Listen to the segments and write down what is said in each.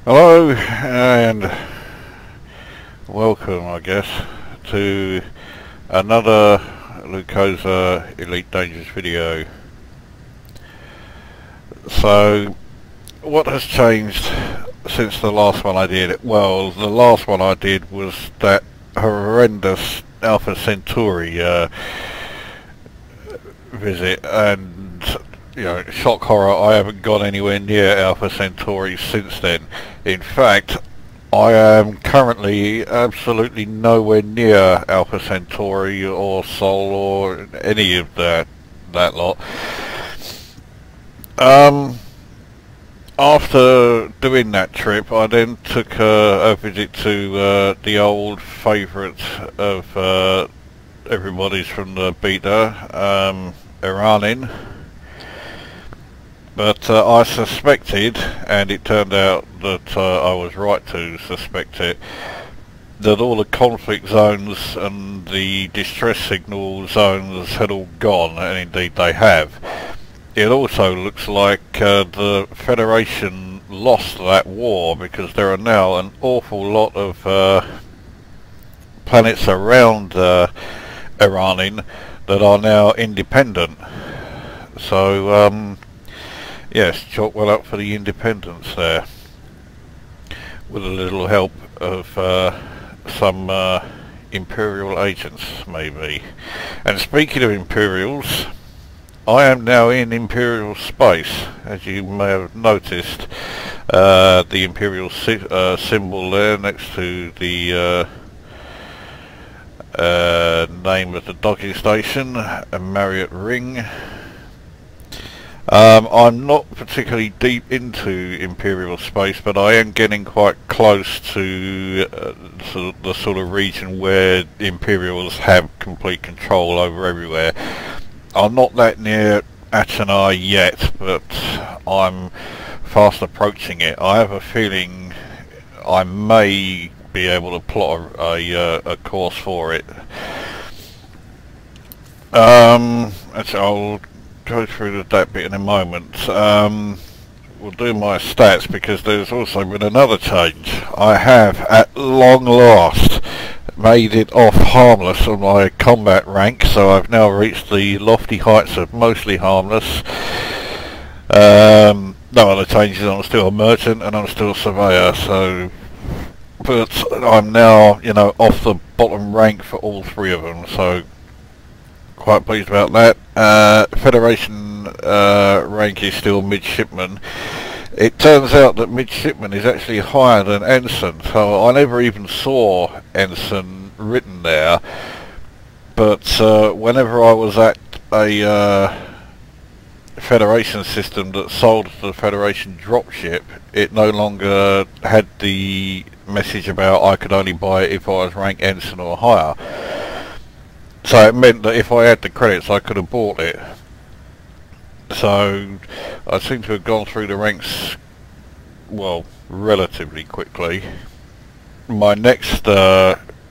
Hello and welcome, I guess, to another Lucosa Elite Dangerous video. So, what has changed since the last one I did? Well, the last one I did was that horrendous Alpha Centauri visit, and shock horror, I haven't gone anywhere near Alpha Centauri since then. In fact, I am currently absolutely nowhere near Alpha Centauri or Sol or any of that lot. After doing that trip, I then took a visit to the old favourite of everybody's from the beta, Eranin. But I suspected, and it turned out that I was right to suspect it, that all the conflict zones and the distress signal zones had all gone, and indeed they have. It also looks like the Federation lost that war, because there are now an awful lot of planets around Eranin that are now independent. So, yes, chalk well up for the independence there, with a little help of some Imperial agents, maybe. And speaking of Imperials, I am now in Imperial space, as you may have noticed. The Imperial symbol there next to the name of the docking station, a Marriott Ring. I'm not particularly deep into Imperial space, but I am getting quite close to the sort of region where the Imperials have complete control over everywhere. I'm not that near Achenar yet, but I'm fast approaching it. I have a feeling I may be able to plot a course for it. Actually, I'll go through that bit in a moment. We'll do my stats, because there's also been another change. I have, at long last, made it off harmless on my combat rank, so I've now reached the lofty heights of mostly harmless. No other changes. I'm still a merchant and I'm still a surveyor, so, but I'm now, off the bottom rank for all three of them, so quite pleased about that. Federation rank is still midshipman. It turns out that midshipman is actually higher than ensign, so I never even saw ensign written there. But whenever I was at a Federation system that sold to the Federation dropship, it no longer had the message about I could only buy it if I was rank ensign or higher. So it meant that if I had the credits, I could have bought it. So I seem to have gone through the ranks, well, relatively quickly. My next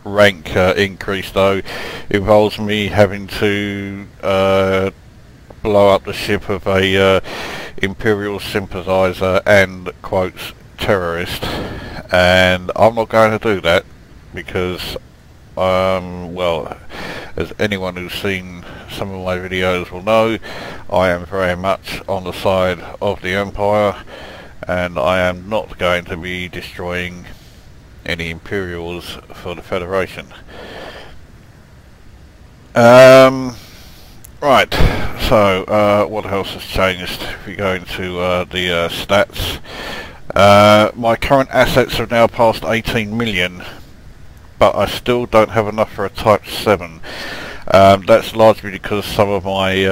rank increase, though, involves me having to blow up the ship of a Imperial sympathiser and, quotes, terrorist. And I'm not going to do that, because well, as anyone who's seen some of my videos will know, I am very much on the side of the Empire, and I am not going to be destroying any Imperials for the Federation. Right, so what else has changed? If we go into the stats, my current assets have now passed 18 million. But I still don't have enough for a Type 7. That's largely because some of my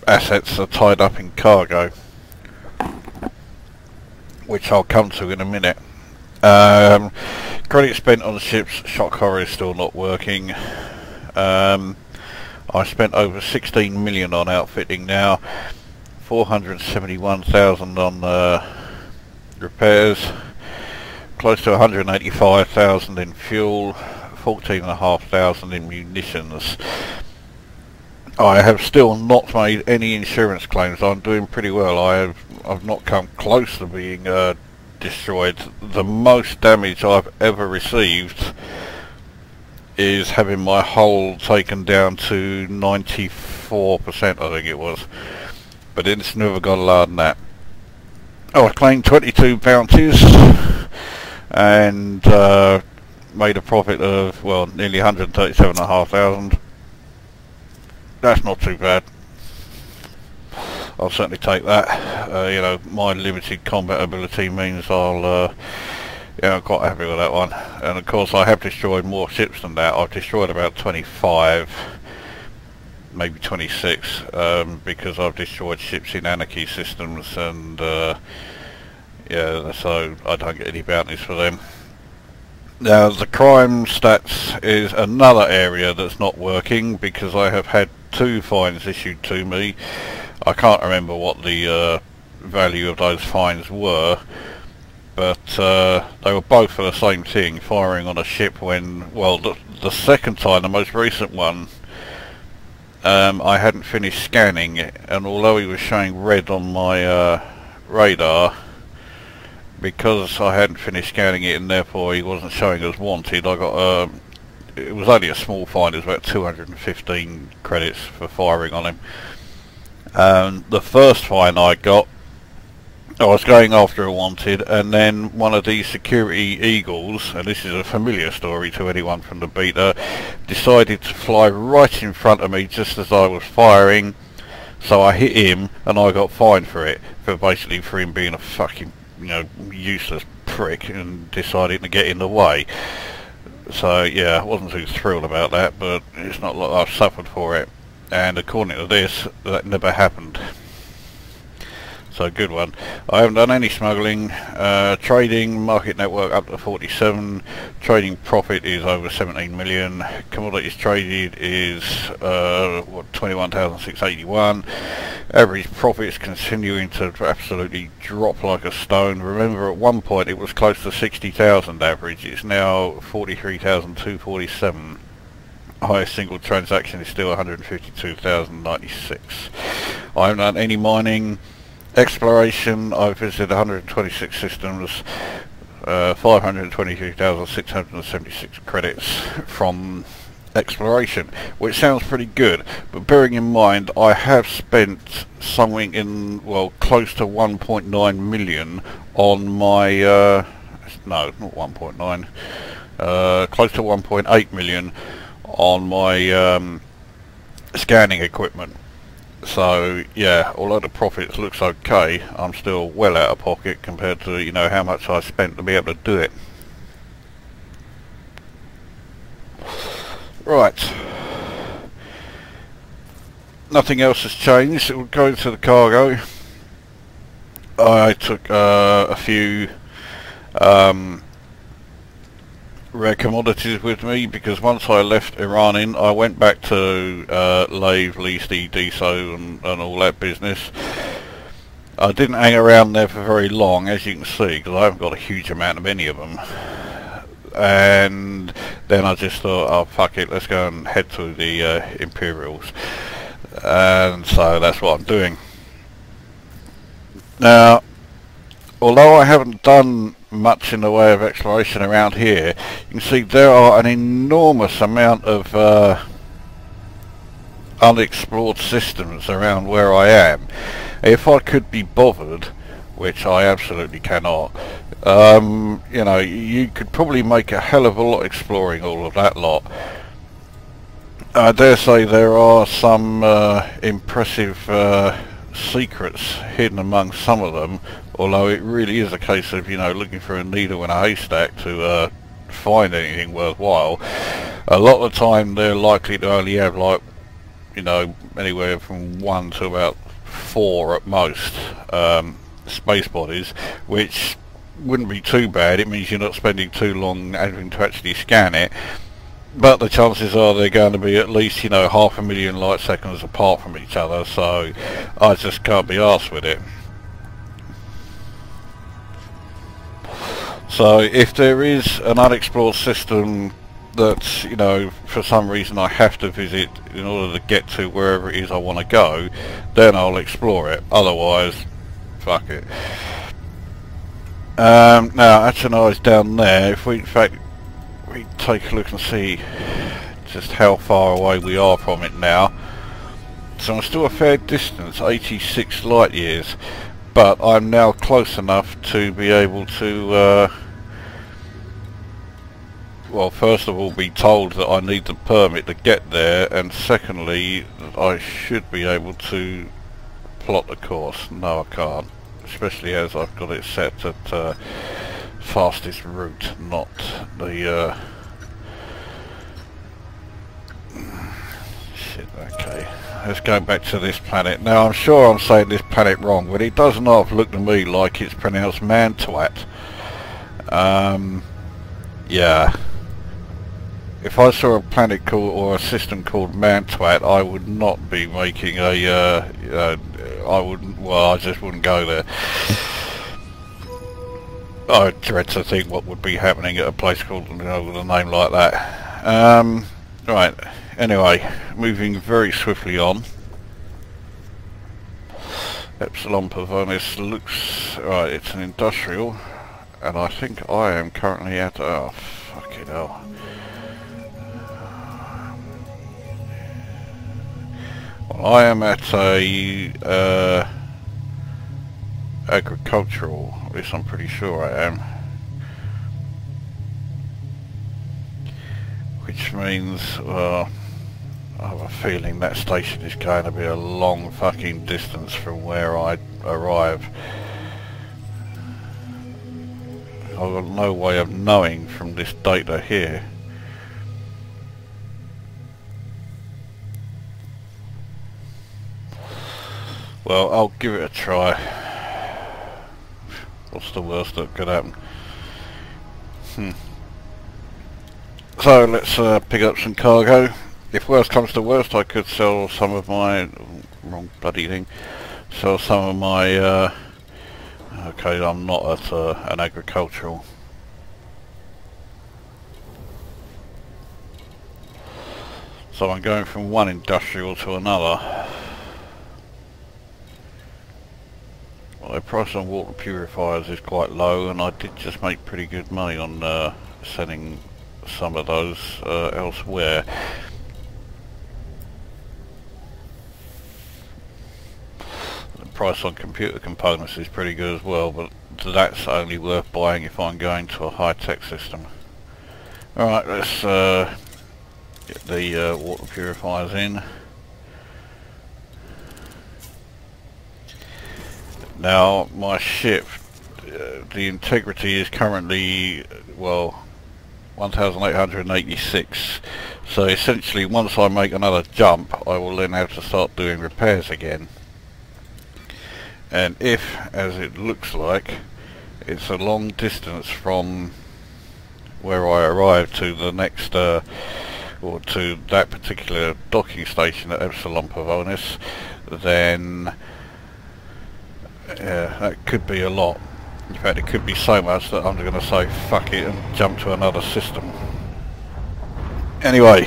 assets are tied up in cargo, which I'll come to in a minute. Credit spent on the ships, shock horror is still not working. I spent over 16 million on outfitting now, 471,000 on repairs, close to 185,000 in fuel, 14,500 in munitions. I have still not made any insurance claims. I'm doing pretty well. I've not come close to being destroyed. The most damage I've ever received is having my hull taken down to 94%, I think it was. But it's never got lower than that. I claimed 22 bounties and made a profit of, well, nearly 137,500. That's not too bad. I'll certainly take that. You know, my limited combat ability means I'll, yeah, I'm quite happy with that one. And of course I have destroyed more ships than that. I've destroyed about 25, maybe 26, because I've destroyed ships in anarchy systems, and yeah, so I don't get any bounties for them. Now the crime stats is another area that's not working, because I have had 2 fines issued to me. I can't remember what the value of those fines were, but they were both for the same thing, firing on a ship when, well, the second time, the most recent one, I hadn't finished scanning it, and although he was showing red on my radar, because I hadn't finished scanning it and therefore he wasn't showing as wanted, I got it was only a small fine. It was about 215 credits for firing on him. The first fine I got, I was going after a wanted, and then one of these security eagles, and this is a familiar story to anyone from the beta, decided to fly right in front of me just as I was firing, so I hit him and I got fined for it, for basically for him being a fucking, you know, useless prick and deciding to get in the way. So yeah, I wasn't too thrilled about that, but it's not like I've suffered for it, and according to this, that never happened. So good one. I haven't done any smuggling. Trading, market network up to 47. Trading profit is over 17 million. Commodities traded is what, 21,681. Average profits continuing to absolutely drop like a stone. Remember, at one point it was close to 60,000 average. It's now 43,247. Highest single transaction is still 152,096. I haven't done any mining. Exploration, I've visited 126 systems, 523,676 credits from exploration, which sounds pretty good, but bearing in mind I have spent something in, well, close to 1.9 million on my, no, not 1.9, close to 1.8 million on my scanning equipment. So yeah, although the profits looks okay, I'm still well out of pocket compared to, you know, how much I spent to be able to do it. Right. Nothing else has changed. We'll go to the cargo. I took a few rare commodities with me, because once I left Eranin I went back to Lave, leased DSO and all that business. I didn't hang around there for very long, as you can see, because I haven't got a huge amount of any of them, and then I just thought, oh fuck it, let's go and head to the Imperials, and so that's what I'm doing. Now, although I haven't done much in the way of exploration around here, you can see there are an enormous amount of unexplored systems around where I am. If I could be bothered, which I absolutely cannot, you know, you could probably make a hell of a lot exploring all of that lot. I dare say there are some impressive secrets hidden among some of them, although it really is a case of, you know, looking for a needle in a haystack to find anything worthwhile. A lot of the time they're likely to only have, like, you know, anywhere from 1 to about 4 at most space bodies, which wouldn't be too bad. It means you're not spending too long having to actually scan it, but the chances are they're going to be at least, you know, 500,000 light seconds apart from each other, so I just can't be arsed with it. So if there is an unexplored system that, you know, for some reason I have to visit in order to get to wherever it is I want to go, then I'll explore it. Otherwise, fuck it. Now Atenai is down there. If we, in fact, we take a look and see just how far away we are from it now. So I'm still a fair distance, 86 light years, but I'm now close enough to be able to well, first of all, be told that I need the permit to get there, and secondly, that I should be able to plot the course. No, I can't, especially as I've got it set at fastest route, not the shit. Okay, let's go back to this planet. Now, I'm sure I'm saying this planet wrong, but it does not look to me like it's pronounced Mantwat. Yeah. If I saw a planet called, or a system called Mantwat, I would not be making a, I wouldn't, well, I just wouldn't go there. I dread to think what would be happening at a place called, you know, with a name like that. Right, anyway, moving very swiftly on. Epsilon Pavonis looks, right, it's an industrial, and I think I am currently at, oh, fucking hell. Well, I am at a agricultural, at least I'm pretty sure I am. Which means, well, I have a feeling that station is going to be a long fucking distance from where I arrive. I've got no way of knowing from this data here. Well, I'll give it a try. What's the worst that could happen? So let's pick up some cargo. If worst comes to worst, I could sell some of my, wrong bloody thing, sell some of my, okay, I'm not at an agricultural. So I'm going from one industrial to another. Well, the price on water purifiers is quite low, and I did just make pretty good money on selling some of those elsewhere. The price on computer components is pretty good as well, but that's only worth buying if I'm going to a high-tech system. Alright, let's get the water purifiers in. Now, my ship, the integrity is currently, well, 1886. So essentially, once I make another jump, I will then have to start doing repairs again. And if, as it looks like, it's a long distance from where I arrive to the next, or to that particular docking station at Epsilon Pavonis, then yeah, that could be a lot. In fact, it could be so much that I'm going to say fuck it and jump to another system. Anyway,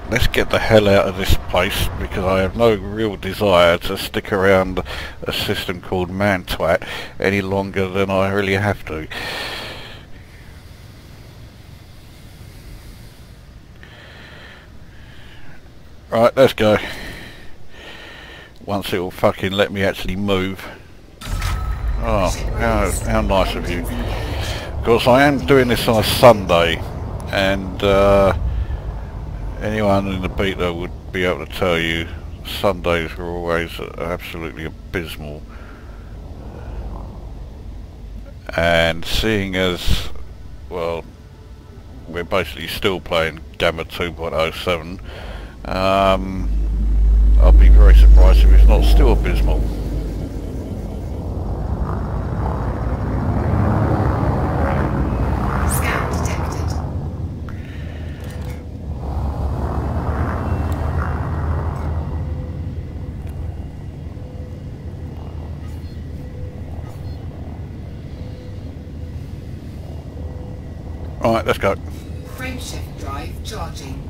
let's get the hell out of this place, because I have no real desire to stick around a system called Mantwat any longer than I really have to. Right, let's go. Once it will fucking let me actually move. Oh, how nice of you. Of course, I am doing this on a Sunday, and anyone in the beta would be able to tell you Sundays were always absolutely abysmal. And seeing as, well, we're basically still playing Gamma 2.07, I'll be very surprised if it's not still abysmal. Alright, let's go. Frameshift drive charging.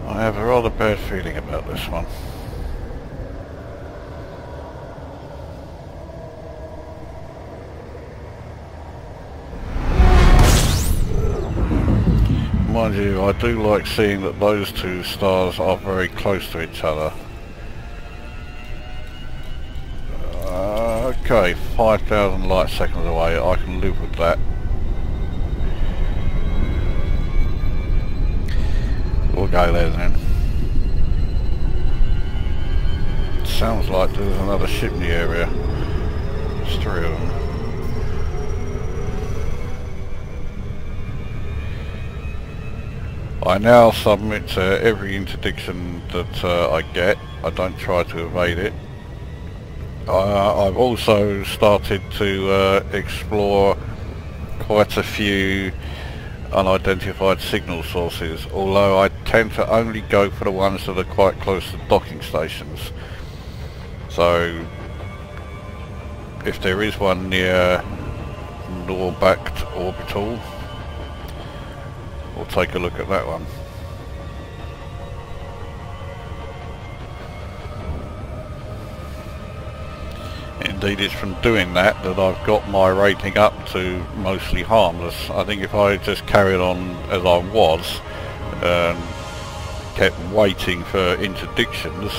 I have a rather bad feeling about this one. Mind you, I do like seeing that those two stars are very close to each other. Okay, 5,000 light seconds away, I can live with that. We'll go there then. Sounds like there's another ship in the area. There's 3 of them. I now submit to every interdiction that I get. I don't try to evade it. I've also started to explore quite a few unidentified signal sources, although I tend to only go for the ones that are quite close to docking stations. So if there is one near Norbacked Orbital, we'll take a look at that one. Indeed, it's from doing that I've got my rating up to mostly harmless. I think if I just carried on as I was and kept waiting for interdictions,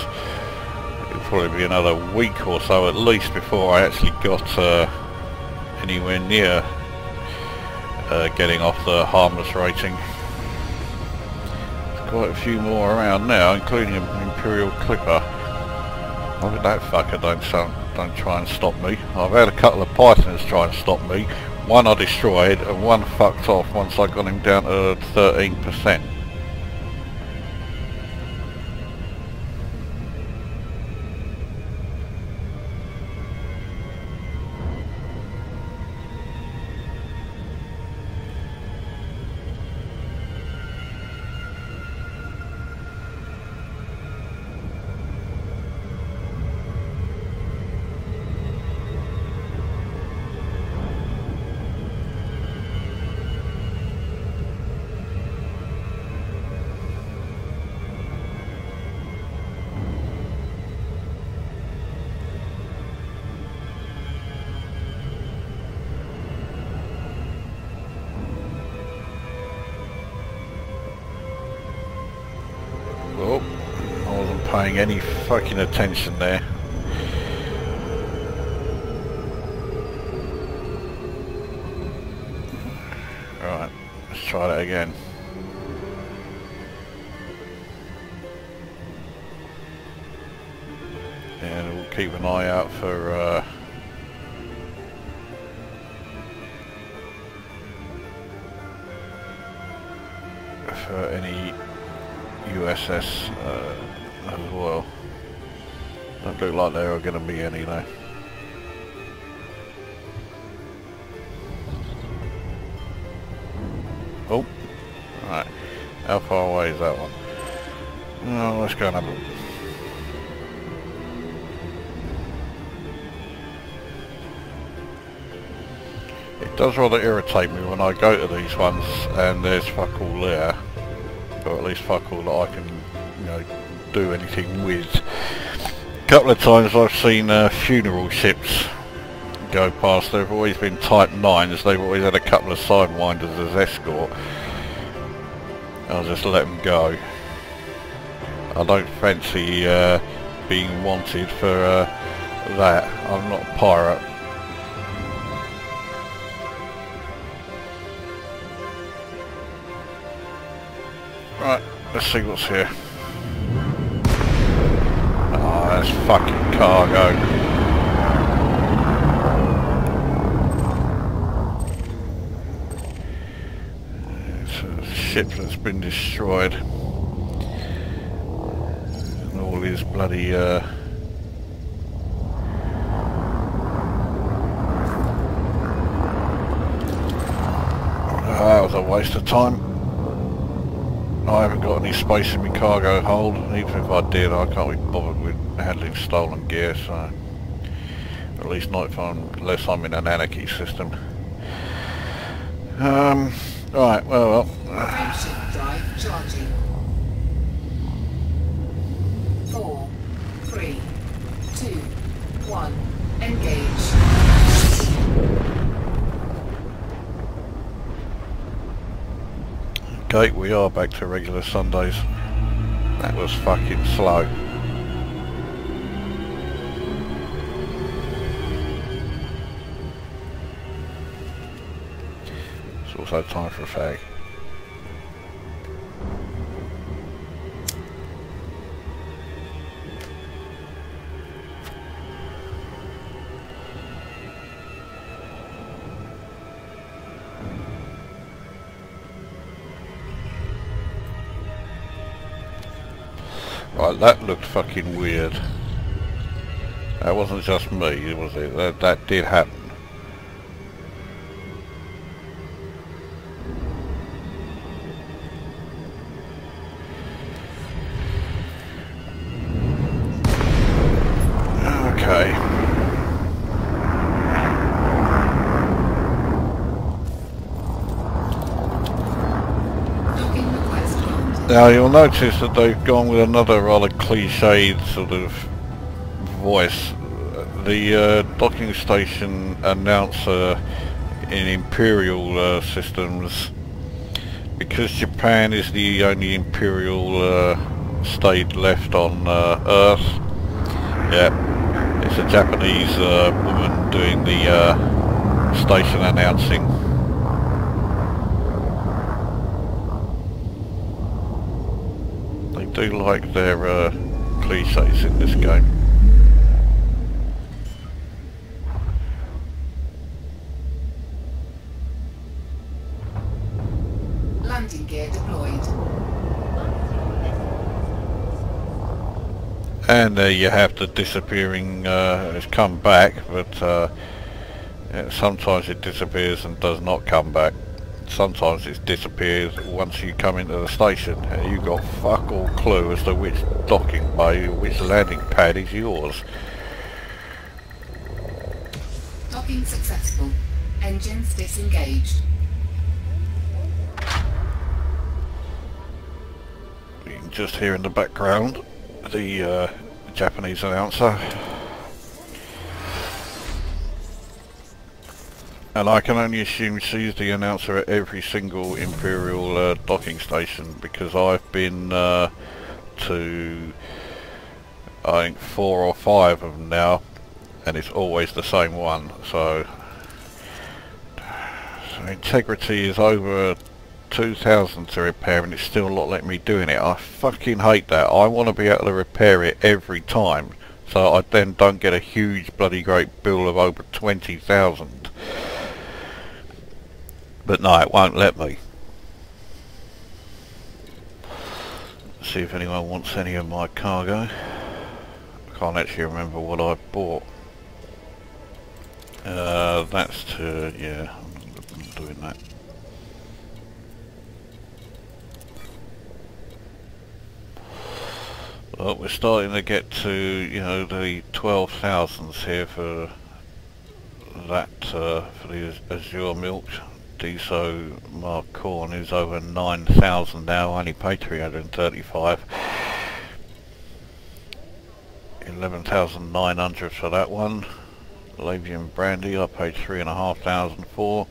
it'd probably be another week or so at least before I actually got anywhere near getting off the harmless rating. There's quite a few more around now, including an Imperial Clipper. Look at that fucker, don't try and stop me. I've had a couple of Pythons try and stop me. One I destroyed and one fucked off once I got him down to 13%. Oh, I wasn't paying any fucking attention there. Right, let's try that again. And we'll keep an eye out for any USS as well. Don't look like there are going to be any though. Oh, right. How far away is that one? Oh, let's go and have a look. It does rather irritate me when I go to these ones and there's fuck all there. Or at least fuck all that I can, you know, do anything with. A couple of times I've seen funeral ships go past. They've always been Type 9s. They've always had a couple of sidewinders as escort. I'll just let them go. I don't fancy being wanted for that. I'm not a pirate. Right, let's see what's here. Oh, that's fucking cargo. It's a ship that's been destroyed. And all his bloody That was a waste of time. I haven't got any space in my cargo hold, and even if I did, I can't be bothered with handling stolen gear, so at least not if unless I'm in an anarchy system. Right, well. Frameshift drive charging. 4, 3, 2, 1. Engage. Okay, we are back to regular Sundays. That was fucking slow. It's also time for a fag. Right, that looked fucking weird. That wasn't just me, was it? That did happen. Okay. Now you'll notice that they've gone with another rather cliched sort of voice. The docking station announcer in Imperial systems, because Japan is the only Imperial state left on Earth. Yeah, it's a Japanese woman doing the station announcing. Do like their cliches in this game. Landing gear deployed. And there you have the disappearing, it's come back, but yeah, sometimes it disappears and does not come back. Sometimes it disappears once you come into the station, and you've got fuck all clue as to which docking bay, which landing pad is yours. Docking successful. Engines disengaged. You can just hear in the background the Japanese announcer. And I can only assume she's the announcer at every single Imperial docking station, because I've been to I think 4 or 5 of them now, and it's always the same one. So integrity is over 2,000 to repair, and it's still not letting me doing it. I fucking hate that. I want to be able to repair it every time, so I then don't get a huge bloody great bill of over 20,000. But no, it won't let me. Let's see if anyone wants any of my cargo. I can't actually remember what I bought. That's to, yeah, I'm doing that. Well, we're starting to get to, you know, the 12,000s here for that, for the Azure milk. Deso Mark Corn is over 9,000 now, only paid 335. 11,900 for that one. Lave and Brandy I paid 3,500 for.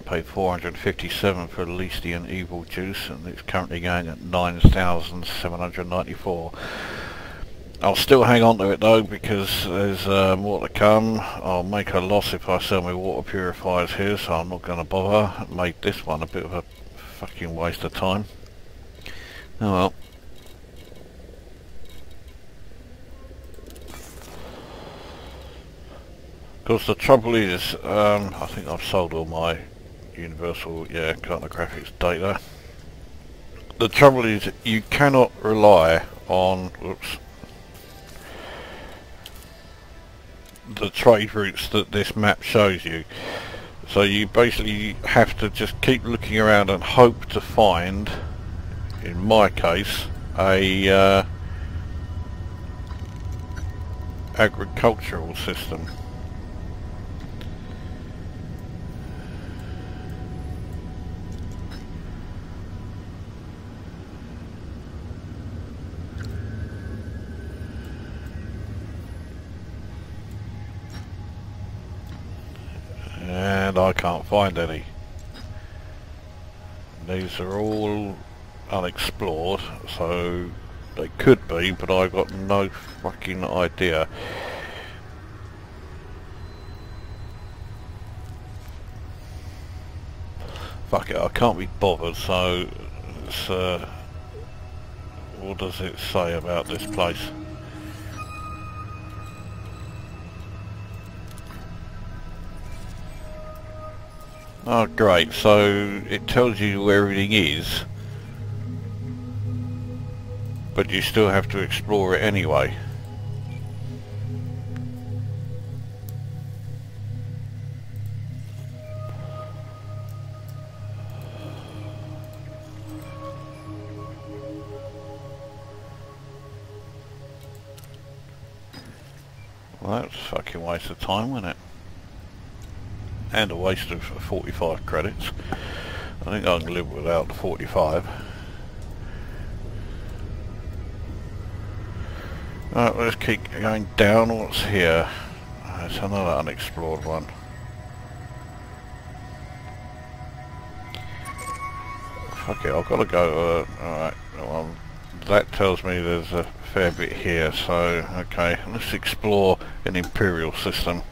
Paid 457 for Leastian Evil Juice, and it's currently going at 9,794. I'll still hang on to it though, because there's more to come. I'll make a loss if I sell my water purifiers here, so I'm not going to bother. I made this one a bit of a fucking waste of time. Oh well. Because the trouble is, I think I've sold all my Universal, Cartner Graphics data. The trouble is, you cannot rely on, the trade routes that this map shows you. So you basically have to just keep looking around and hope to find, in my case, a agricultural system. And I can't find any. These are all unexplored, so they could be, but I've got no fucking idea. Fuck it, I can't be bothered, so it's, what does it say about this place? Oh great, so it tells you where everything is, but you still have to explore it anyway. Well, that's a fucking waste of time, wasn't it? And a waste of 45 credits. I think I can live without the 45. Right, let's keep going down. What's here? It's another unexplored one. Fuck it, I've got to go. Alright, well, that tells me there's a fair bit here, so okay, let's explore an Imperial system.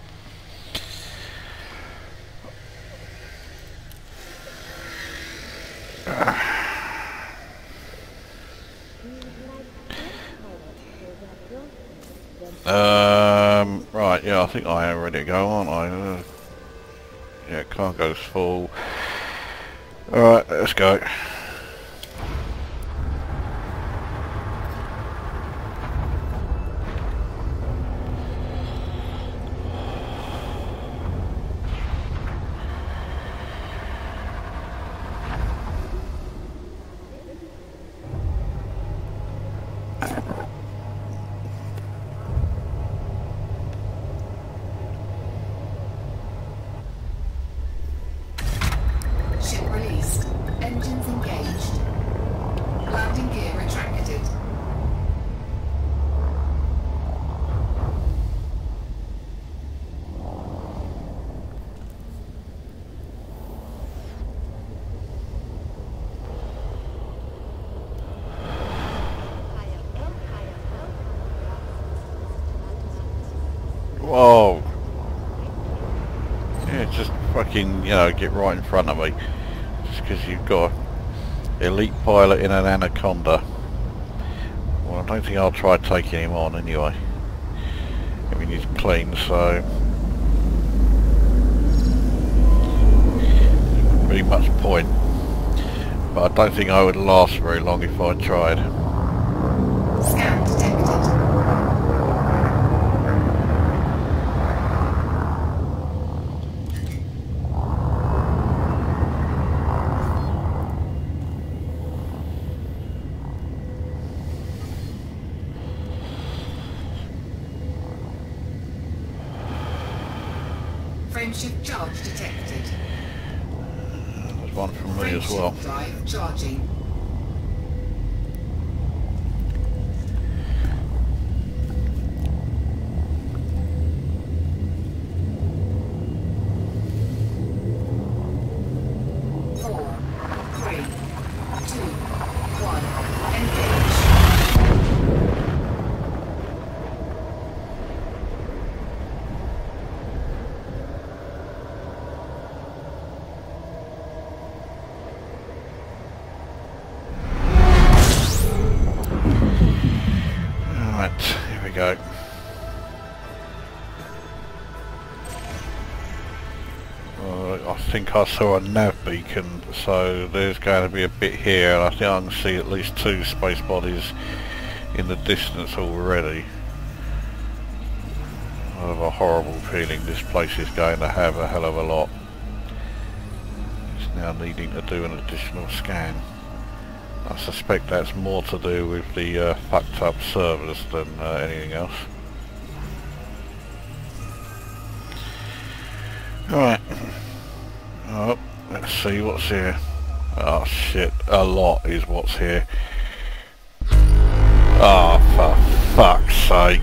Right, yeah, I think I am ready to go, aren't I? Yeah, cargo's full. Alright, let's go. Whoa! Yeah, just fucking, you know, get right in front of me. Just because you've got elite pilot in an Anaconda. Well, I don't think I'll try taking him on anyway. I mean, he's clean, so... wouldn't be much point. But I don't think I would last very long if I tried. Scan detected. Frameshift charge detected. There's one from me as well. Drive charging. Go. I think I saw a nav beacon, so there's going to be a bit here, and I think I can see at least 2 space bodies in the distance already. I have a horrible feeling this place is going to have a hell of a lot. now needing to do an additional scan. I suspect that's more to do with the fucked up servers than anything else. Right. Oh, let's see what's here. Oh shit, a lot is what's here. Oh, for fuck's sake.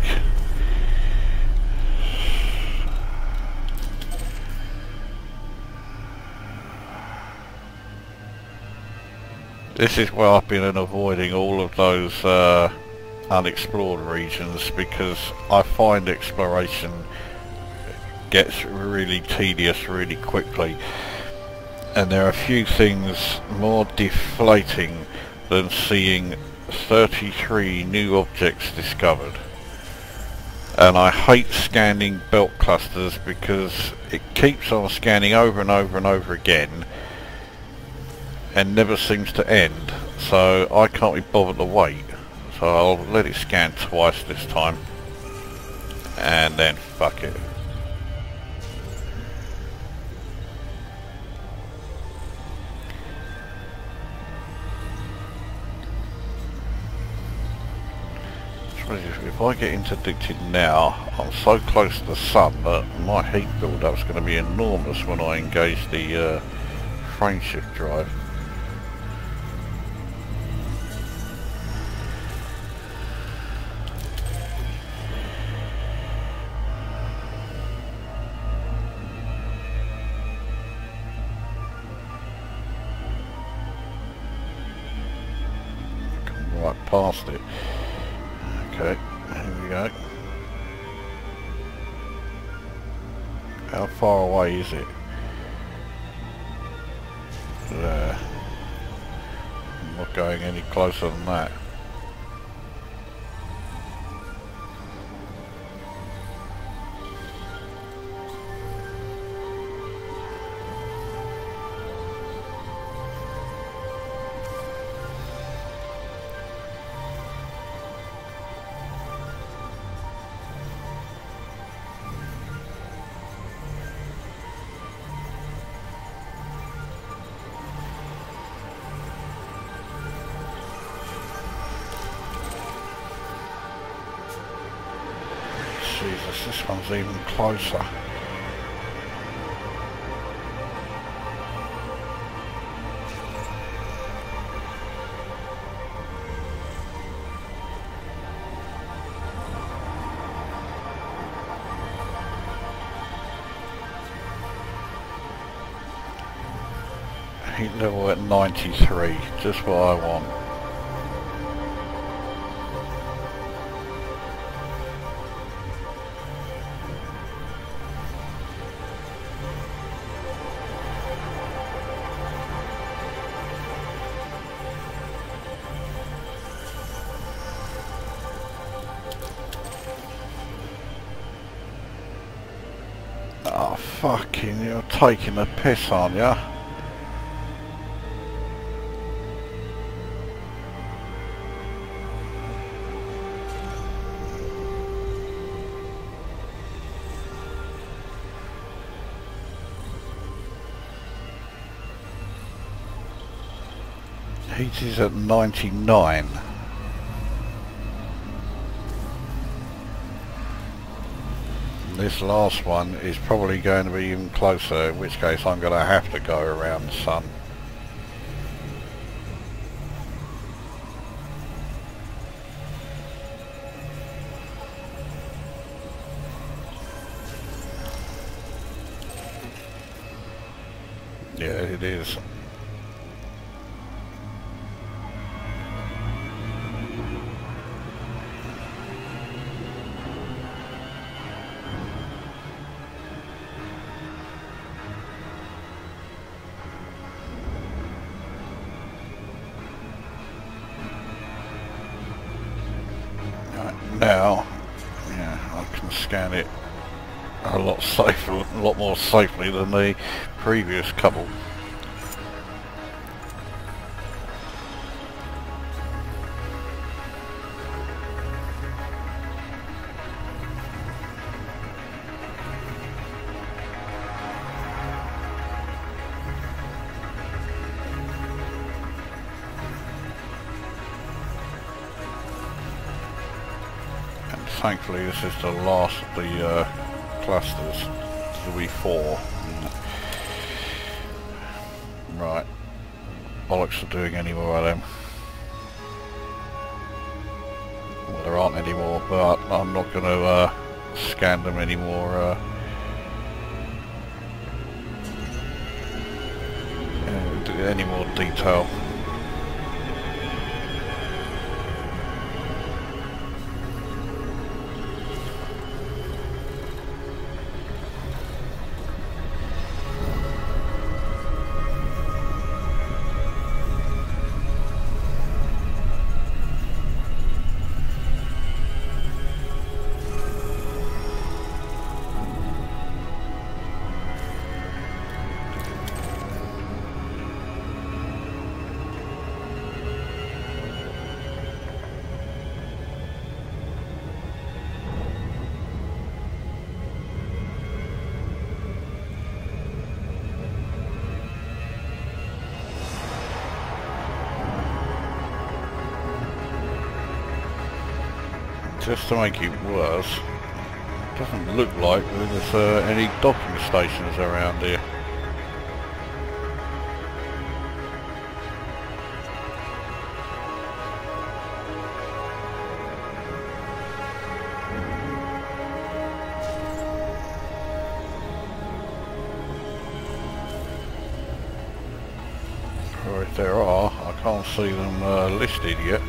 This is why I've been avoiding all of those unexplored regions, because I find exploration gets really tedious really quickly, and there are few things more deflating than seeing 33 new objects discovered. And I hate scanning belt clusters because it keeps on scanning over and over and over again and never seems to end, so I can't be bothered to wait. So I'll let it scan twice this time and then fuck it. If I get interdicted now, I'm so close to the sun that my heat build-up is going to be enormous when I engage the frame shift drive. Come right past it. Okay, here we go. How far away is it? There. I'm not going any closer than that. Jesus, this one's even closer. Heat level at 93, just what I want. Oh, fucking, you're taking the piss, aren't ya? Heat is at 99. This last one is probably going to be even closer, in which case I'm going to have to go around the sun. Yeah, it is. Now, yeah, I can scan it a lot safer, a lot more safely than the previous couple. thankfully this is the last of the clusters. There'll be 4. Right. Bollocks for doing any more of them. Well, there aren't any more, but I'm not going to scan them anymore. Any more detail. Just to make it worse, it doesn't look like there's any docking stations around here. Or if there are, I can't see them listed yet.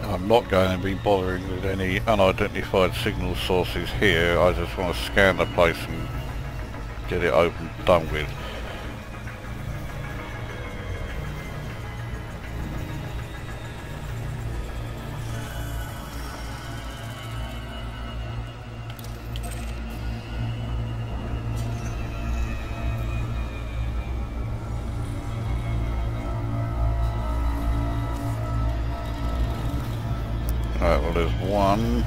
I'm not going to be bothering with any unidentified signal sources here. I just want to scan the place and get it open, done with. Right, well there's 1,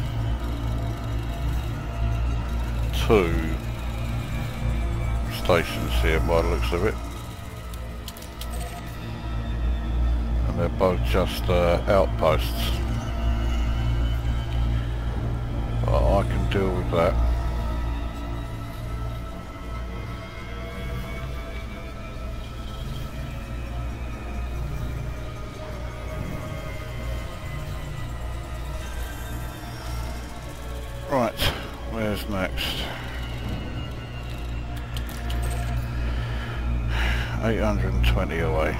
2 stations here by the looks of it. And they're both just outposts. But I can deal with that. Right, where's next? 820 away.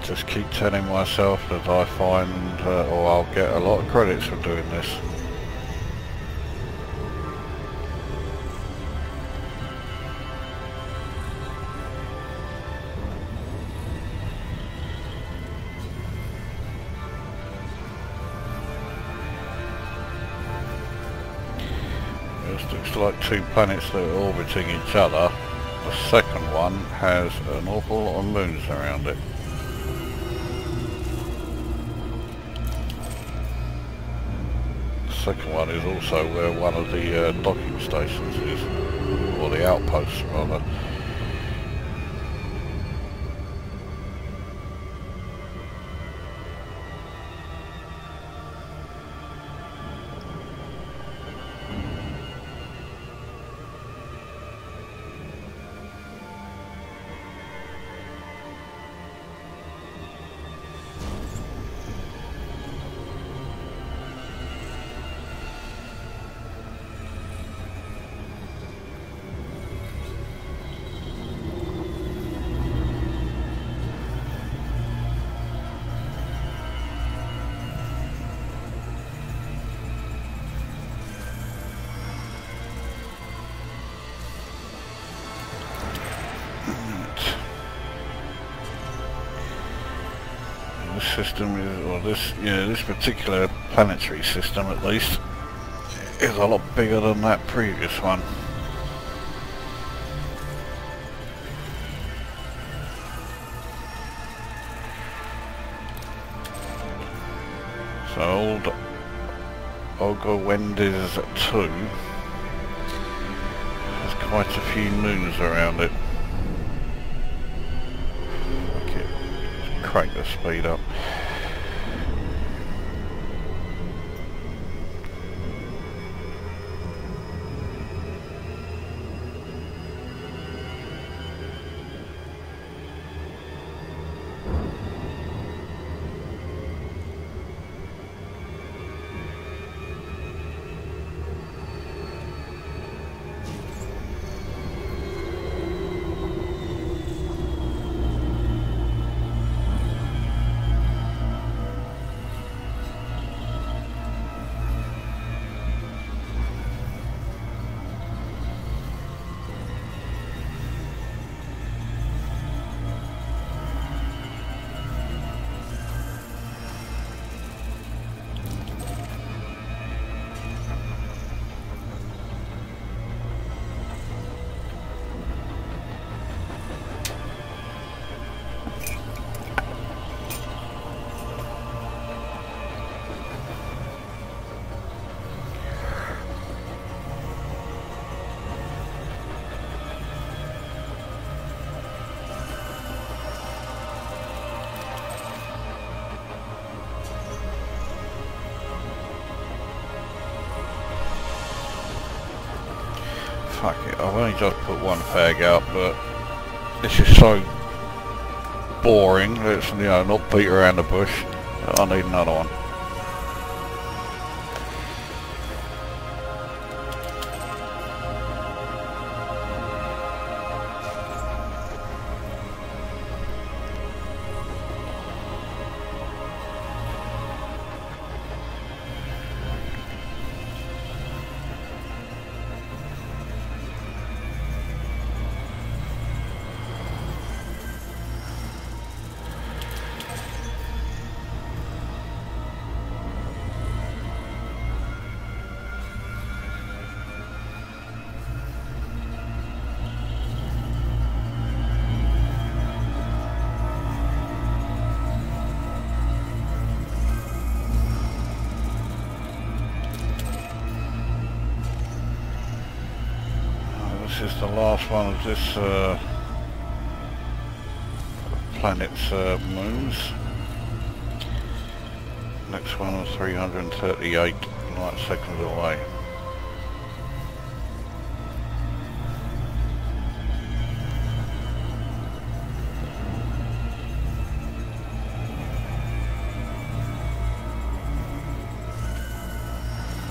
Just keep telling myself that I find, or I'll get a lot of credits for doing this. This looks like 2 planets that are orbiting each other. The second one has an awful lot of moons around it. Second one is also where one of the docking stations is, or the outposts rather. system is, or this particular planetary system at least, is a lot bigger than that previous one. So old Olga Wendy's 2 has quite a few moons around it. Okay, let's crank the speed up. Fuck it, I've only just put one fag out, but this is so boring, let's, you know, not beat around the bush. I need another one. This is the last one of this planet's moons. Next one is 338 light seconds away.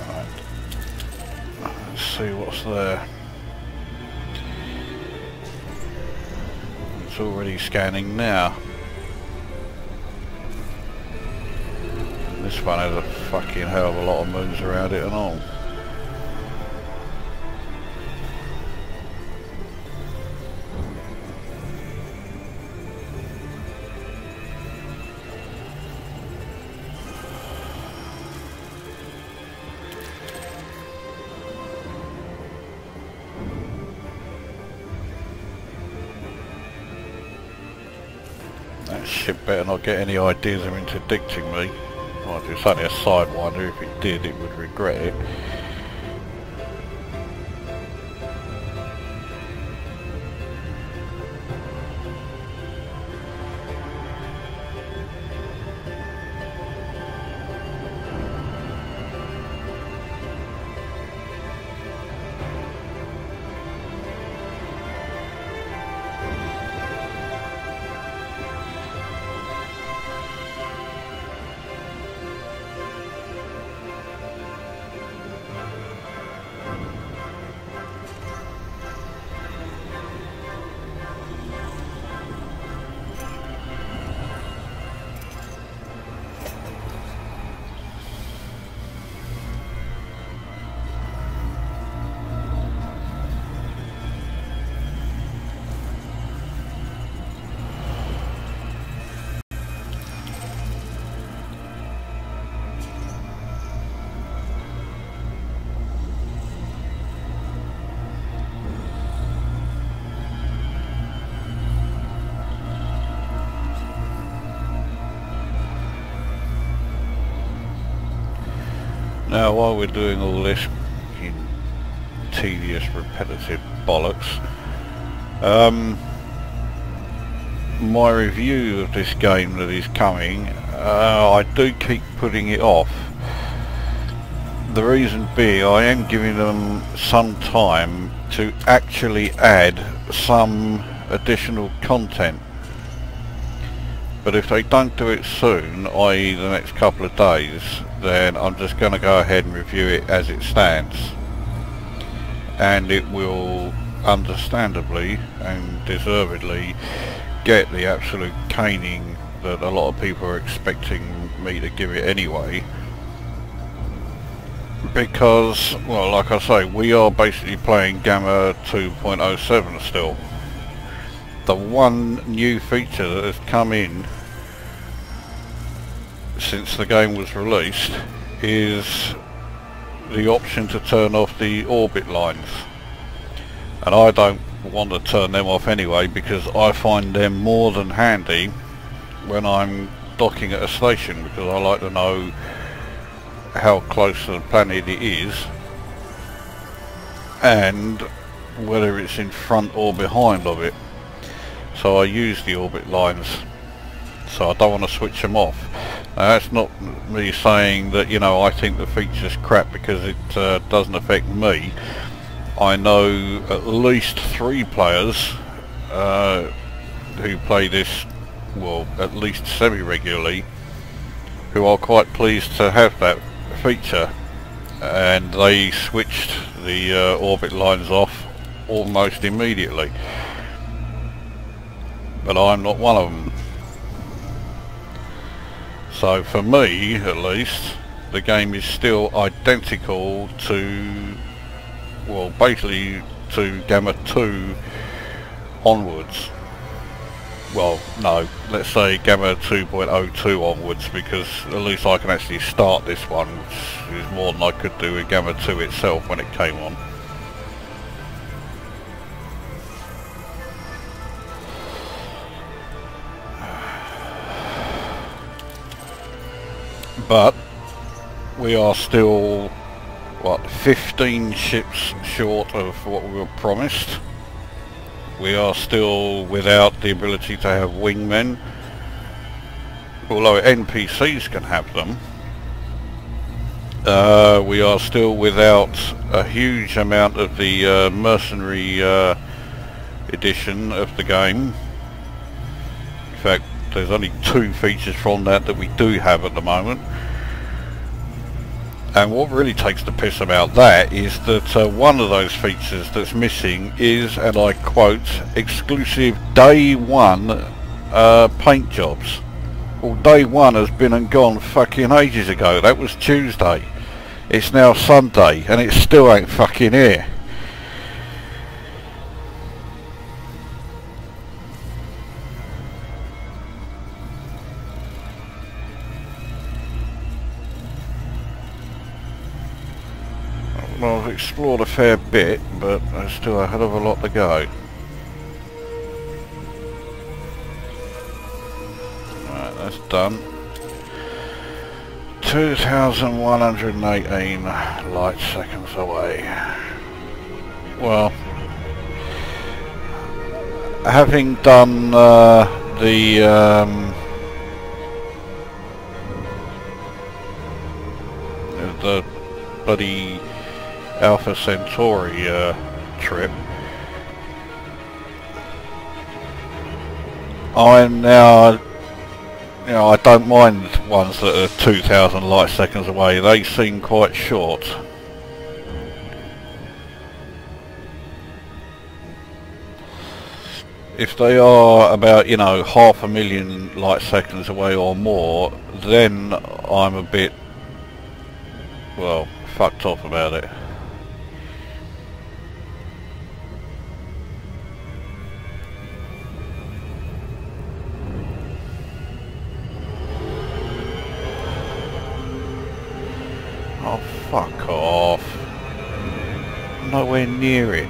Right. Let's see what's there. It's already scanning now. This one has a fucking hell of a lot of moons around it and all. That shit better not get any ideas of interdicting me. Well, it's only a sidewinder. If it did, it would regret it. Now while we're doing all this tedious repetitive bollocks, my review of this game that is coming, I do keep putting it off. The reason being, I am giving them some time to actually add some additional content. But if they don't do it soon, i.e. the next couple of days, then I'm just going to go ahead and review it as it stands. And it will understandably and deservedly get the absolute caning that a lot of people are expecting me to give it anyway. Because, well, like I say, we are basically playing Gamma 2.07 still. The one new feature that has come in since the game was released is the option to turn off the orbit lines. And I don't want to turn them off anyway, because I find them more than handy when I'm docking at a station, because I like to know how close to the planet it is and whether it's in front or behind of it. So I use the orbit lines, so I don't want to switch them off. Now that's not me saying that, you know, I think the feature's crap because it doesn't affect me. I know at least 3 players who play this, well, at least semi-regularly, who are quite pleased to have that feature, and they switched the orbit lines off almost immediately. But I'm not one of them. So for me, at least, the game is still identical to, well, basically to Gamma 2 onwards. Well, no, let's say Gamma 2.02 onwards, because at least I can actually start this one, which is more than I could do with Gamma 2 itself when it came on. But we are still, what, 15 ships short of what we were promised. We are still without the ability to have wingmen, although NPCs can have them. We are still without a huge amount of the mercenary edition of the game. In fact, there's only 2 features from that we do have at the moment. And what really takes the piss about that is that one of those features that's missing is, and I quote, exclusive day 1 paint jobs. Well, day 1 has been and gone fucking ages ago. That was Tuesday. It's now Sunday and it still ain't fucking here. Well, I've explored a fair bit, but there's still a hell of a lot to go. Right, that's done. 2,118 light seconds away. Well, having done the bloody Alpha Centauri trip, I'm now, you know, I don't mind ones that are 2,000 light seconds away. They seem quite short. If they are about, you know, 500,000 light seconds away or more, then I'm a bit, well, fucked off about it. Oh, fuck off. Nowhere near it.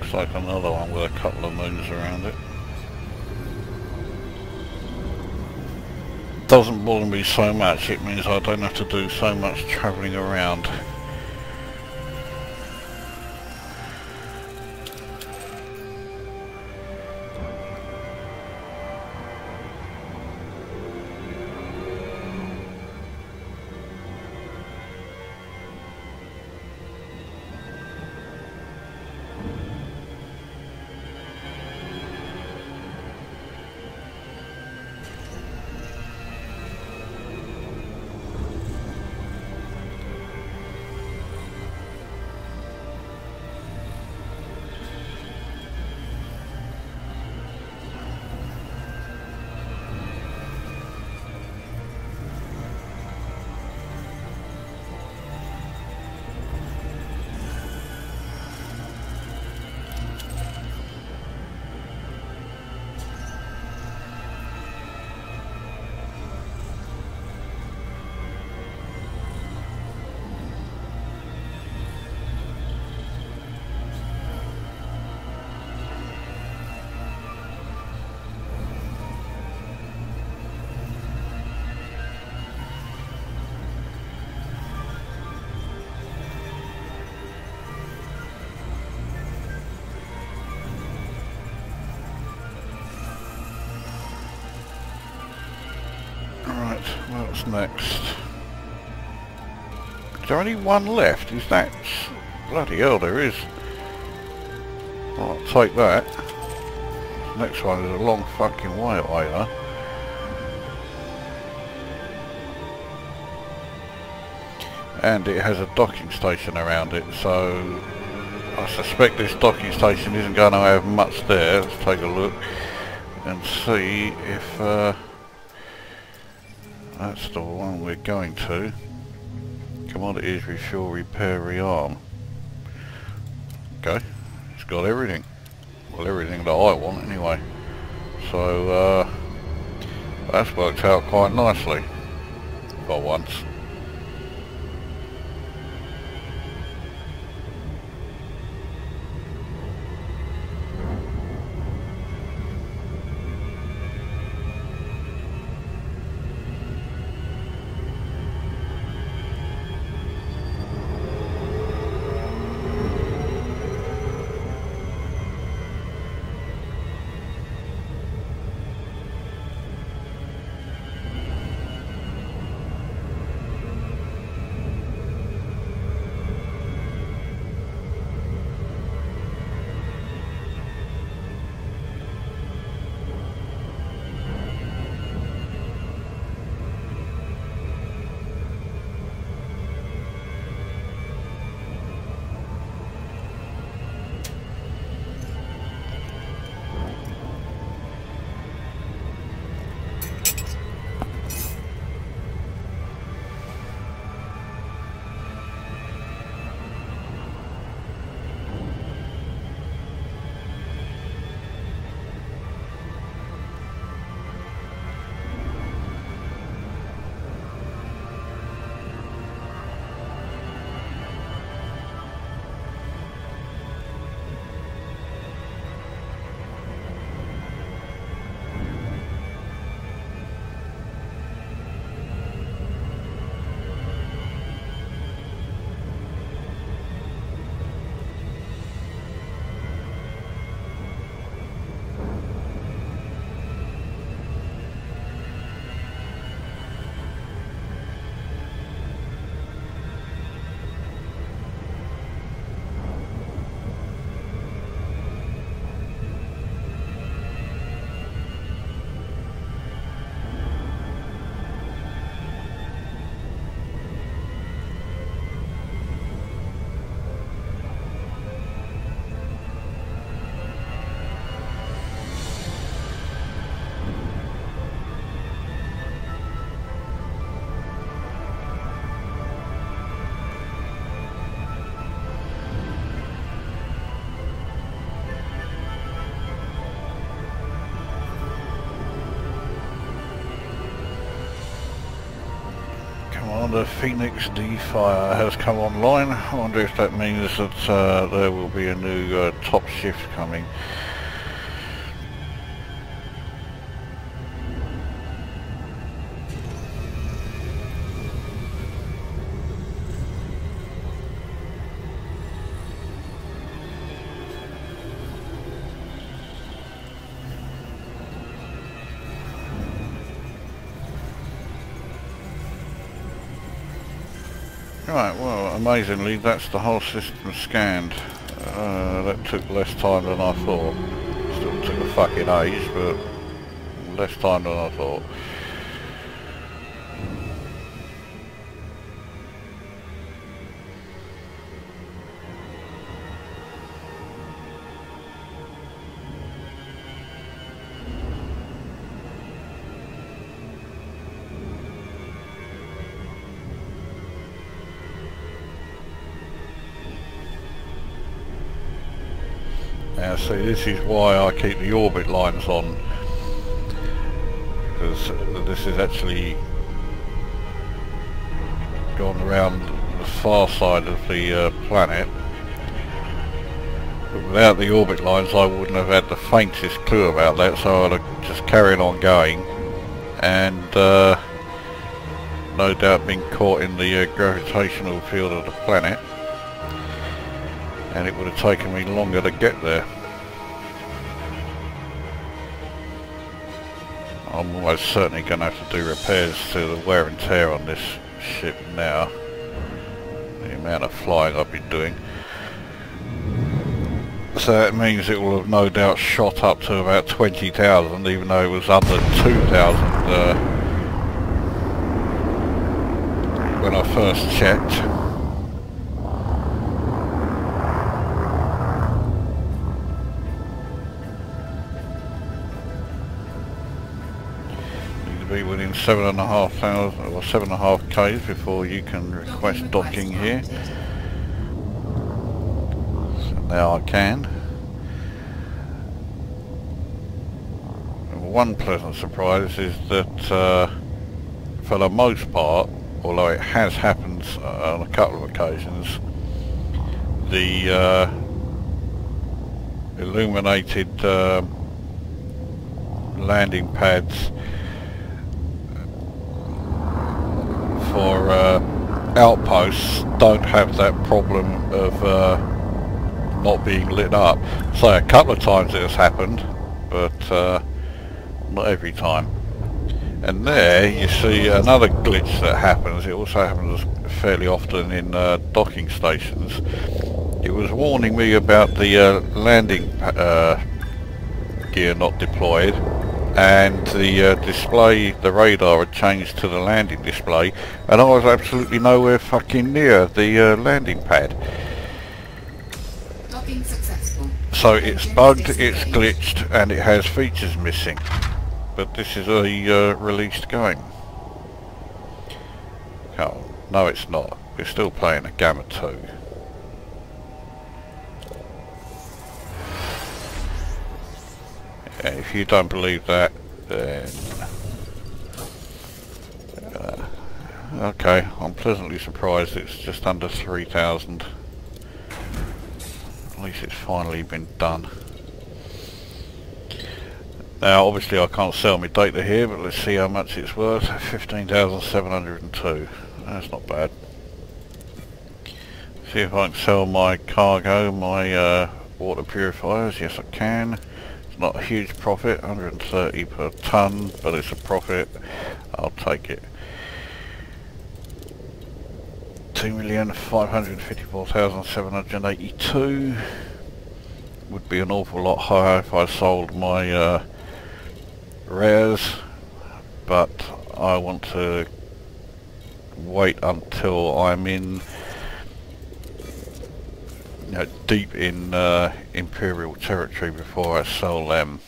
looks like another one with a couple of moons around it. Doesn't bother me so much, it means I don't have to do so much travelling around. What's next? Is there only one left? Is that... Bloody hell, there is. I'll take that. Next one is a long fucking way away though. And it has a docking station around it, so I suspect this docking station isn't going to have much there. Let's take a look and see if that's the one we're going to. Commodities, refuel, repair, rearm. Okay, it's got everything. Well, everything that I want anyway. So that's worked out quite nicely for once. on the Phoenix D Fire has come online. I wonder if that means that there will be a new top shift coming. Right, well, amazingly, that's the whole system scanned. That took less time than I thought. Still took a fucking age, but less time than I thought. Now see, this is why I keep the orbit lines on, because this is actually gone around the far side of the planet. But without the orbit lines I wouldn't have had the faintest clue about that, so I'd have just carried on going and no doubt been caught in the gravitational field of the planet, and it would have taken me longer to get there. I'm almost certainly going to have to do repairs to the wear and tear on this ship now. The amount of flying I've been doing. So that means it will have no doubt shot up to about 20,000, even though it was under 2,000 when I first checked. Be within 7,500 or 7.5 k's before you can request docking here. So now I can. And one pleasant surprise is that for the most part, although it has happened on a couple of occasions, the illuminated landing pads for outposts don't have that problem of not being lit up. So a couple of times it has happened, but not every time. And there you see another glitch that happens. It also happens fairly often in docking stations. It was warning me about the landing gear not deployed, and the display, the radar had changed to the landing display, and I was absolutely nowhere fucking near the landing pad. Docking successful. So it's bugged, it's glitched, and it has features missing. But this is a released game. Oh, no it's not. We're still playing a Gamma 2. If you don't believe that, then okay, I'm pleasantly surprised it's just under 3,000. At least it's finally been done. Now obviously I can't sell my data here, but let's see how much it's worth. 15,702. That's not bad. See if I can sell my cargo, my water purifiers. Yes I can. Not a huge profit, 130 per ton, but it's a profit. I'll take it. 2,554,782 would be an awful lot higher if I sold my rares, but I want to wait until I'm in, deep in Imperial territory before I sell them.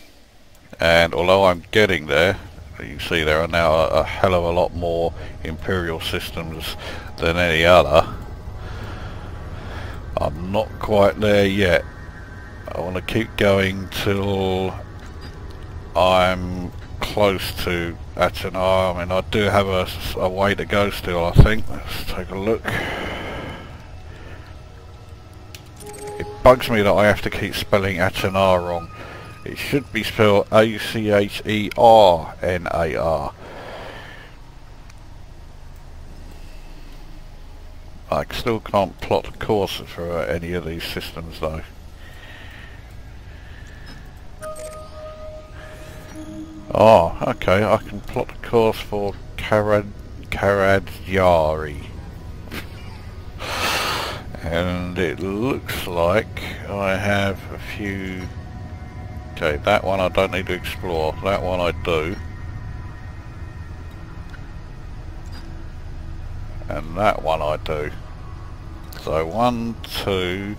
And although I'm getting there, you see there are now a hell of a lot more Imperial systems than any other. I'm not quite there yet. I want to keep going till I'm close to Atanar. I mean, I do have a way to go still, I think. Let's take a look. It bugs me that I have to keep spelling Atanar wrong. It should be spelled A-C-H-E-R-N-A-R. I still can't plot a course for any of these systems though. Oh, okay, I can plot a course for Karadjari. And it looks like I have a few... Okay, that one I don't need to explore, that one I do. And that one I do. So 1, 2,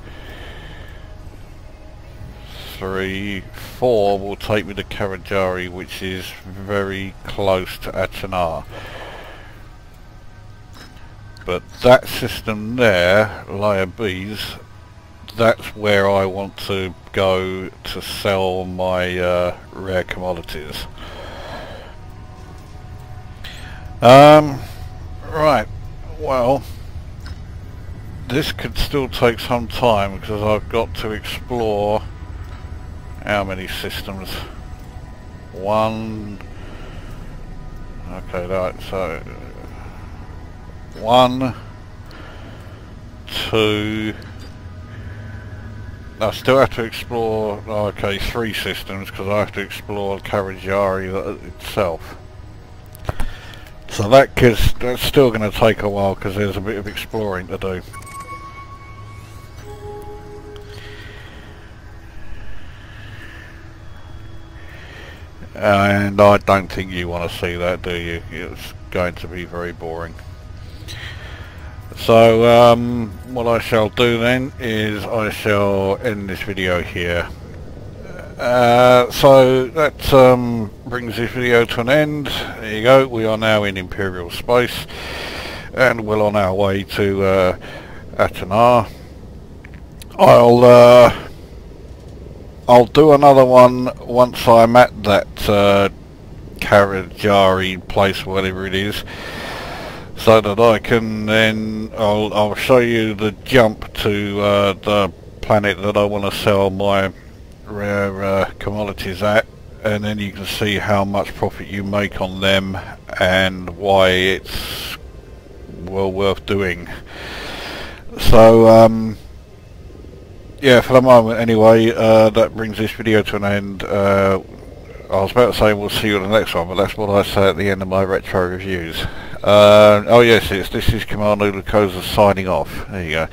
3, 4 will take me to Karadjari, which is very close to Atanar. But that system there, layer B's, that's where I want to go to sell my rare commodities. Right, well, this could still take some time because I've got to explore how many systems? One. Okay, right, so 1, 2. I still have to explore, okay, 3 systems because I have to explore Karadjari itself. So that's still going to take a while because there's a bit of exploring to do. And I don't think you want to see that, do you? It's going to be very boring. So what I shall do then is I shall end this video here. So that brings this video to an end. There you go, we are now in Imperial space and we're on our way to Atanar. I'll do another one once I'm at that Karadjari place, whatever it is, so that I can then I'll show you the jump to the planet that I want to sell my rare commodities at, and then you can see how much profit you make on them and why it's well worth doing. So yeah, for the moment anyway, that brings this video to an end. I was about to say we'll see you in the next one, but that's what I say at the end of my retro reviews. Oh yes, this is Commander Lucosa signing off. There you go.